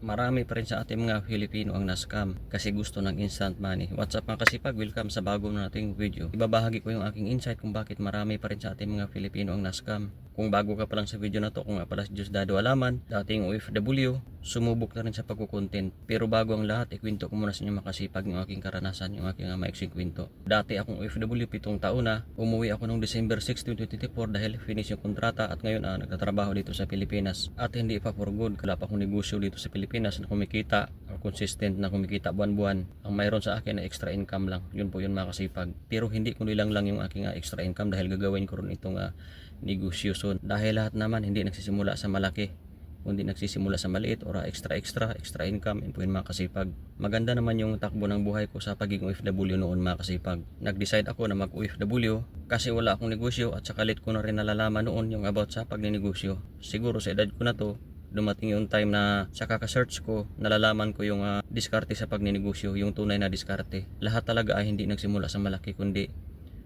Marami pa rin sa ating mga Filipino ang na-scam kasi gusto ng instant money. What's up mga kasipag? Welcome sa bago nating video. Ibabahagi ko yung aking insight kung bakit marami pa rin sa ating mga Filipino ang na-scam. Kung bago ka pa lang sa video na to, kung nga pala si Diosdado Alaman, dating OFW, sumubok na rin sa pagkukontent. Pero bago ang lahat, ikwento ko muna sa inyo makasipag yung aking karanasan, yung aking maiksing kwento. Dati akong OFW, 7 taon na. Umuwi ako noong December 6, 2024 dahil finish yung kontrata at ngayon nagtatrabaho dito sa Pilipinas. At hindi pa for good, wala pa akong negosyo dito sa Pilipinas na kumikita o consistent na kumikita buwan-buwan. Ang mayroon sa akin na extra income lang. Yun po yun makasipag. Pero hindi ko nilang lang yung aking extra income dahil gagawin ko rin itong negosyo soon. Dahil lahat naman hindi nagsisimula sa malaki, kundi nagsisimula sa maliit or extra income. Yun po yun mga kasipag. Maganda naman yung takbo ng buhay ko sa pagiging OFW noon mga kasipag. Nag-decide ako na mag-OFW kasi wala akong negosyo at saka late ko na rin nalalaman noon yung about sa pagninegosyo. Siguro sa edad ko na to, dumating yung time na sa kaka-search ko, nalalaman ko yung diskarte sa pagninegosyo, yung tunay na diskarte. Lahat talaga ay hindi nagsimula sa malaki kundi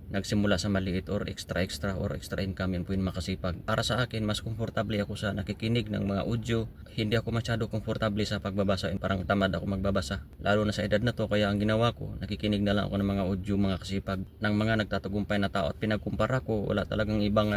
nagsimula sa maliit or extra income. Yan po yung makasipag. Para sa akin, mas komportable ako sa nakikinig ng mga audio. Hindi ako masyado komportable sa pagbabasa. Parang tamad ako magbabasa. Lalo na sa edad na to, kaya ang ginawa ko, nakikinig na lang ako ng mga audio mga kasipag ng mga nagtatagumpay na tao at pinagkumpara ko. Wala talagang ibang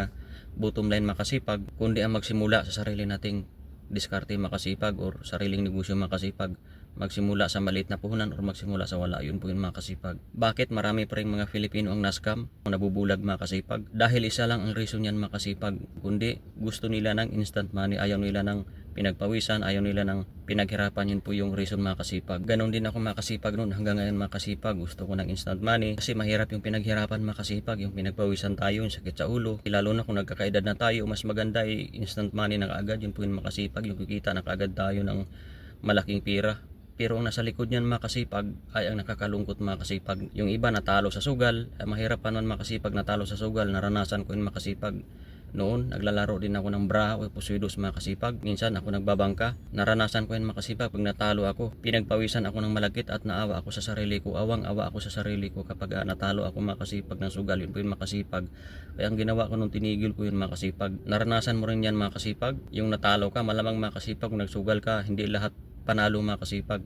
bottom line makasipag, kundi ang magsimula sa sarili nating diskarte makasipag or sariling negosyo makasipag. Magsimula sa maliit na puhunan or magsimula sa wala. Yun po yung mga kasipag. Bakit marami pa rin mga Filipino ang na-scam, nabubulag mga kasipag? Dahil isa lang ang reason yan mga kasipag, kundi gusto nila ng instant money, ayaw nila ng pinagpawisan, ayaw nila ng pinaghirapan. Yun po yung reason mga kasipag. Ganon din ako mga kasipag noon, hanggang ngayon mga kasipag gusto ko ng instant money kasi mahirap yung pinaghirapan mga kasipag, yung pinagpawisan tayo, yung sakit sa ulo. Lalo na kung nagkakaedad na tayo, mas maganda ay instant money na kaagad. Yun po yung mga kasipag, yung kikita na kaagad tayo ng malaking pira. Pero ang nasa likod niyan makasipag ay ang nakakalungkot makasipag. Yung iba natalo sa sugal, mahirap pa nun makasipag natalo sa sugal. Naranasan ko yun makasipag. Noon, naglalaro din ako ng bra o pusidos makasipag. Minsan ako nagbabangka. Naranasan ko yun makasipag pag natalo ako. Pinagpawisan ako ng malagkit at naawa ako sa sarili ko. Awang-awa ako sa sarili ko kapag natalo ako makasipag ng sugal. Yun po yun makasipag. Kaya ang ginawa ko nung tinigil ko yun makasipag. Naranasan mo rin yan makasipag. Yung natalo ka, malamang makasipag kung nagsugal ka. Hindi lahat panalo makasipag,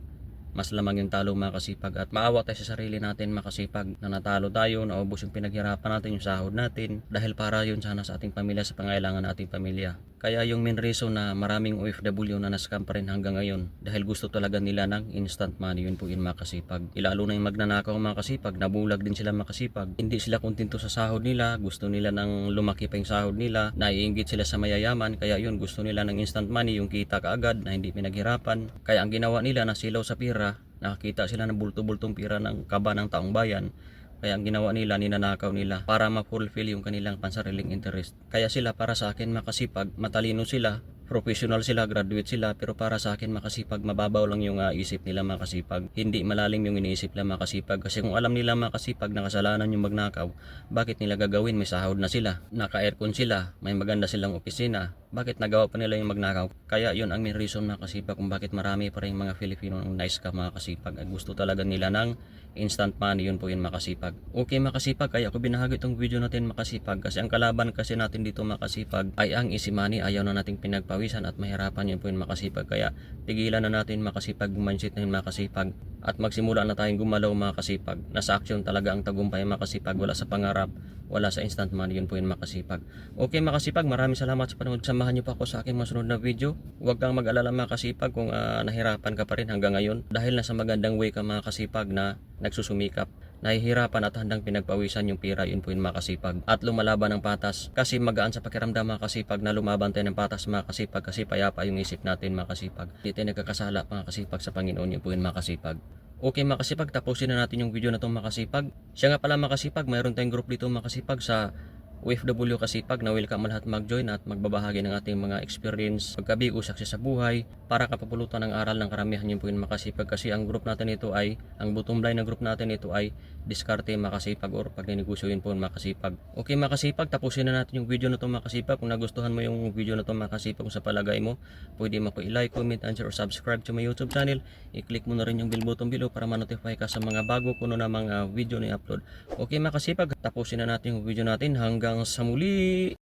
mas lamang yung talo makasipag. At maawa tayo sa sarili natin makasipag na natalo tayo, naubos yung pinaghirapan natin, yung sahod natin, dahil para yun sana sa ating pamilya, sa pangailangan nating pamilya. Kaya yung main reason na maraming OFW na na-scam pa rin hanggang ngayon dahil gusto talaga nila ng instant money. Yun po yun makasipag. Ilalo na yung magnanakaw makasipag, nabulag din sila makasipag. Hindi sila kontento sa sahod nila, gusto nila ng lumaki pa yung sahod nila, naiinggit sila sa mayayaman, kaya yun gusto nila ng instant money, yung kita kaagad na hindi pinaghirapan. Kaya ang ginawa nila na silaw sa pira, nakakita sila ng bulto-bultong pira ng kaba ng taong bayan. Kaya ang ginawa nila, ninanakaw nila para ma-fulfill yung kanilang pansariling interest. Kaya sila para sa akin makasipag, matalino sila, professional sila, graduate sila, pero para sa akin makasipag, mababaw lang yung isip nila makasipag. Hindi malalim yung iniisip nila makasipag. Kasi kung alam nila makasipag na kasalanan yung magnakaw, bakit nila gagawin? May sahod na sila, naka-aircon sila, may maganda silang opisina, bakit nagawa pa nila yung magnakaw? Kaya yun ang main reason makasipag kung bakit marami pa rin mga Filipino ng nice ka makasipag. At gusto talaga nila ng instant money. Yun po yun makasipag. Okay makasipag, kaya ako binahagi itong video natin makasipag kasi ang kalaban kasi natin dito makasipag ay ang easy money. Ayaw na nating pinagpawisan at mahirapan. Yun po yun makasipag. Kaya tigilan na natin makasipag, mindset na yun makasipag at magsimula na tayong gumalaw makasipag. Nasa action talaga ang tagumpay makasipag, wala sa pangarap, wala sa instant money. Yun po yun makasipag. Okay makasipag, maraming salamat sa panood. Samahan nyo pa ako sa aking masunod na video. Huwag kang mag-alala makasipag kung nahirapan ka pa rin hanggang ngayon dahil nasa magandang way ka makasipag na nagsusumikap. Nahihirapan at handang pinagpawisan yung pira. Yun po yung makasipag at lumalaban ng patas kasi magaan sa pakiramdam makasipag na lumaban tayo ng patas makasipag kasi payapa yung isip natin makasipag. Hindi tayo nagkakasala makasipag sa Panginoon. Yun po yung makasipag. Okay makasipag, tapusin na natin yung video na itong makasipag. Siya nga pala makasipag, mayroon tayong group dito makasipag sa OFW kasipag na welcome mo lahat mag-join at magbabahagi ng ating mga experience, pagkabigo, success sa buhay para kapapulutan ng aral ng karamihan. Yun po yung makasipag kasi ang group natin ito ay, ang bottom line ng group natin ito ay diskarte makasipag or pagninegosyo. Yun po yung makasipag. Okay makasipag, tapusin na natin yung video na ito makasipag. Kung nagustuhan mo yung video na ito makasipag, kung sa palagay mo, pwede mo ko i-like, comment, answer, or subscribe to my YouTube channel. I-click mo na rin yung bell button below para ma-notify ka sa mga bago ko na mga video na i-upload. Okay makasipag, tapusin na natin yung video natin hanggang sa muli.